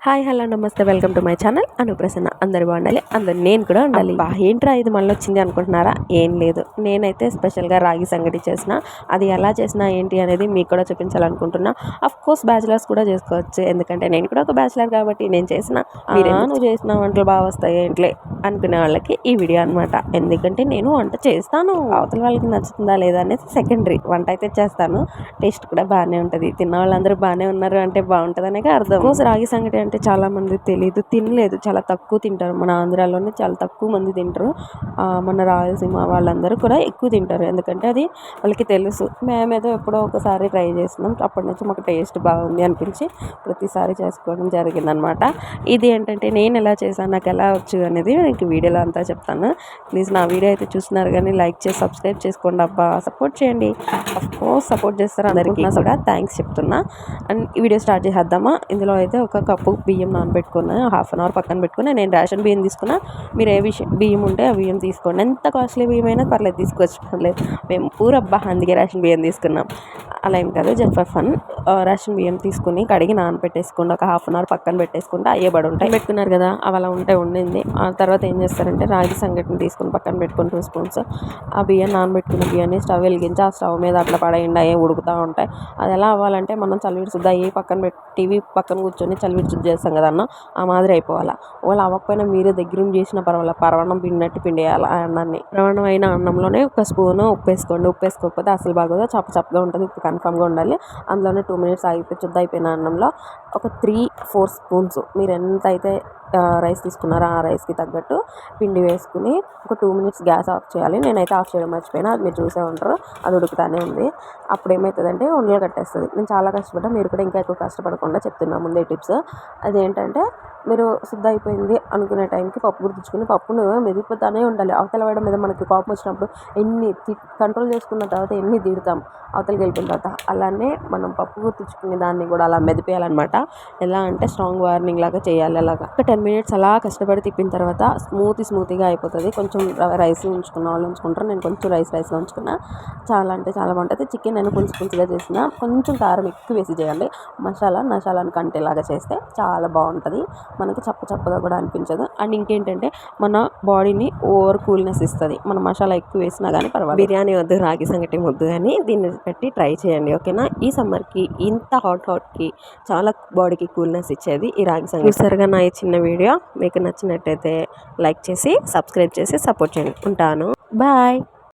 Hi hello నమస్తే welcome to my channel అనుప్రసన్న. అందరు బాగుండాలి, అందరు నేను కూడా ఉండాలి. ఏంట్రా ఇది మళ్ళీ వచ్చింది అనుకుంటున్నారా? ఏం లేదు, నేనైతే స్పెషల్గా రాగి సంగటి చేసిన. అది ఎలా చేసినా ఏంటి అనేది మీకు కూడా చూపించాలనుకుంటున్నా. అఫ్ కోర్స్ బ్యాచిలర్స్ కూడా చేసుకోవచ్చు, ఎందుకంటే నేను కూడా ఒక బ్యాచిలర్ కాబట్టి నేను చేసిన నువ్వు చేసిన వంటలు బాగా వస్తాయి ఏంట్లే అనుకునే వాళ్ళకి ఈ వీడియో అనమాట. ఎందుకంటే నేను వంట చేస్తాను, అవతల వాళ్ళకి నచ్చుతుందా లేదా అనేది సెకండరీ. వంట అయితే చేస్తాను, టేస్ట్ కూడా బాగానే ఉంటుంది. తిన్న వాళ్ళందరూ బాగానే ఉన్నారు అంటే బాగుంటుంది అనే అర్థం. కోర్స్ రాగి సంగటి అంటే చాలా మంది తెలియదు, తినలేదు, చాలా తక్కువ తింటారు. మన ఆంధ్రాలోనే చాలా తక్కువ మంది తింటారు, మన రాయలసీమ వాళ్ళందరూ కూడా ఎక్కువ తింటారు, ఎందుకంటే అది వాళ్ళకి తెలుసు. మేమేదో ఎప్పుడో ఒకసారి ట్రై చేసినాం, అప్పటి నుంచి మాకు టేస్ట్ బాగుంది అనిపించి ప్రతిసారి చేసుకోవడం జరిగిందనమాట. ఇది ఏంటంటే నేను ఎలా చేశాను, నాకు ఎలా వచ్చు అనేది మీకు వీడియోలో అంతా చెప్తాను. ప్లీజ్ నా వీడియో అయితే చూస్తున్నారు కానీ లైక్ చేసి సబ్స్క్రైబ్ చేసుకోండి అబ్బా, సపోర్ట్ చేయండి. అఫ్కోర్స్ సపోర్ట్ చేస్తారు అందరికీ కూడా థ్యాంక్స్ చెప్తున్నా. అండ్ ఈ వీడియో స్టార్ట్ చేసేద్దామా. ఇందులో అయితే ఒక కప్పు బియ్యం నానబెట్టుకున్నా, హాఫ్ అన్ అవర్ పక్కన పెట్టుకున్నా. నేను రేషన్ బియ్యం తీసుకున్నా, మీరు ఏ బియ్యం ఉంటే ఆ బియ్యం తీసుకోండి. ఎంత కాస్ట్లీ బియ్యం అయినా పర్లేదు, తీసుకోవచ్చు, పర్లేదు. మేము ఊరబ్బా అందుకే రేషన్ బియ్యం తీసుకున్నాం, అలా ఏం కాదు, జస్ట్ ఫర్ ఫన్. రేషన్ బియ్యం తీసుకుని కడిగి నానబెట్టేసుకోండి, ఒక హాఫ్ అన్ అవర్ పక్కన పెట్టేసుకుంటే అయ్యే బడి ఉంటాయి. పెట్టుకున్నారు కదా, అవి అలా ఉండింది. ఆ తర్వాత ఏం చేస్తారంటే రాగి సంగటిని తీసుకుని పక్కన పెట్టుకొని 2 స్పూన్స్ ఆ బియ్యం నానబెట్టుకున్న బియ్యాన్ని స్టవ్ వెలిగించి ఆ స్టవ్ మీద అట్లా పడేయండి, అయ్యే ఉడుకుతూ ఉంటాయి. అది ఎలా అవ్వాలంటే మనం చలివిడి శుద్ధ అయ్యి పక్కన పెట్టి టీవీ పక్కన కూర్చొని చలివిడి శుద్ధ చేస్తాం కదా అన్న, ఆ మాదిరి అయిపోవాలా. వాళ్ళు అవ్వకపోయినా మీరే దగ్గరుండి చేసిన పర్వాలేదు, పరవణం పిండినట్టు పిండేయాలి ఆ అన్నాన్ని. పరవణం అయిన అన్నంలోనే ఒక స్పూను ఉప్పు వేసుకోండి. ఉప్పు వేసుకోకపోతే అసలు బాగోదు, చప్పగా ఉంటుంది. ఉప్పు కన్ఫామ్గా ఉండాలి. అందులోనే 2 మినిట్స్ ఆగిపోయి శుద్ధ అయిపోయిన అన్నంలో ఒక 3-4 స్పూన్స్ మీరు ఎంత అయితే రైస్ తీసుకున్నారో ఆ రైస్కి తగ్గట్టు పిండి వేసుకుని ఒక 2 మినిట్స్ గ్యాస్ ఆఫ్ చేయాలి. నేనైతే ఆఫ్ చేయడం మర్చిపోయినా, అది మీరు చూసే ఉంటారు. అది ఉడుకుతానే ఉంది. అప్పుడు ఏమవుతుందంటే ఉండలు కట్టేస్తుంది. నేను చాలా కష్టపడ్డా, మీరు కూడా ఇంకా ఎక్కువ కష్టపడకుండా చెప్తున్నా ముందే టిప్స్. అదేంటంటే మీరు శుద్ధ అయిపోయింది అనుకునే టైంకి పప్పు గుర్తించుకుని పప్పును మెదిపోతానే ఉండాలి. అవతల వేయడం మీద మనకి కోపం వచ్చినప్పుడు ఎన్ని కంట్రోల్ చేసుకున్న తర్వాత ఎన్ని తిడతాం అవతలకి వెళ్ళిపోయిన తర్వాత, అలానే మనం పప్పు గుర్తించుకునే దాన్ని కూడా అలా మెదిపేయాలన్నమాట. ఎలా అంటే స్ట్రాంగ్ వార్నింగ్ లాగా చేయాలి. అలాగా ఒక 10 మినిట్స్ అలా కష్టపడి తిప్పిన తర్వాత స్మూతీగా అయిపోతుంది. కొంచెం రైస్ ఉంచుకున్న వాళ్ళు ఉంచుకుంటారు, నేను కొంచెం రైస్గా ఉంచుకున్నా. చాలా అంటే చాలా బాగుంటుంది. చికెన్ నేను పులుసుగా చేసిన, కొంచెం కారం ఎక్కువ వేసి చేయండి. మసాలాని కంటేలాగా చేస్తే చాలా బాగుంటుంది, మనకి చప్పగా కూడా అనిపించదు. అండ్ ఇంకేంటంటే మన బాడీని ఓవర్ కూల్నెస్ ఇస్తుంది మన మసాలా ఎక్కువ వేసినా కానీ పర్వాలేదు. బిర్యానీ వద్దు, రాగి సంగటి వద్దు కానీ దీన్ని పెట్టి ట్రై చేయండి, ఓకేనా. ఈ సమ్మర్కి ఇంత హాట్కి చాలా బాడీకి కూల్నెస్ ఇచ్చేది ఈ రాగి సంగటి. చూసారుగా నా ఈ చిన్న వీడియో, మీకు నచ్చినట్టయితే లైక్ చేసి సబ్స్క్రైబ్ చేసి సపోర్ట్ చేయండి. ఉంటాను, బాయ్.